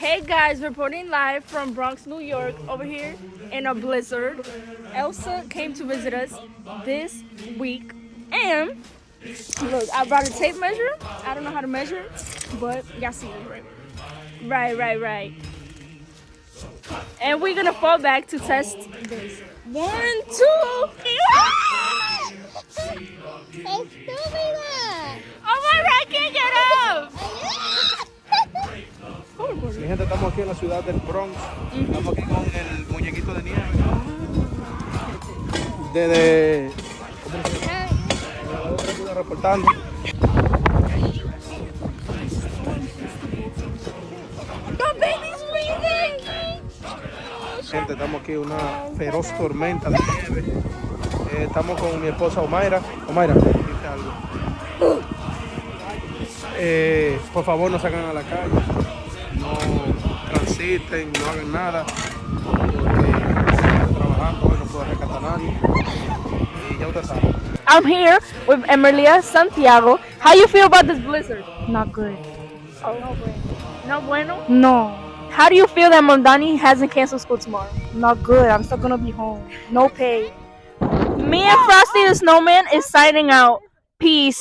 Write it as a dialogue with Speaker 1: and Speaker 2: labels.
Speaker 1: Hey guys, reporting live from Bronx, New York, over here in a blizzard. Elsa came to visit us this week, and look, I brought a tape measure. I don't know how to measure it, but y'all see it, right? Right. And we're gonna fall back to test this. 1, 2, 3. Oh my God, I can't get up!
Speaker 2: Mi gente, estamos aquí en la ciudad del Bronx. Estamos aquí con el muñequito de nieve. Desde. ¿Cómo se llama? Reportando.
Speaker 1: The baby's breathing!
Speaker 2: Gente, estamos aquí en una feroz tormenta de nieve. Estamos con mi esposa Omaira. Omaira, dice algo. Por favor, no salgan a la calle. No transiten, no hagan nada. Porque estamos trabajando, hoy no puedo rescatar a nadie. Y ya usted sabe.
Speaker 1: I'm here with Emilia Santiago. How you feel about this blizzard?
Speaker 3: Not good.
Speaker 1: Oh, no bueno?
Speaker 3: No,
Speaker 1: How do you feel that Mondani hasn't canceled school tomorrow?
Speaker 3: not good. I'm still gonna be home. No pay.
Speaker 1: Me and Frosty the Snowman is signing out. Peace.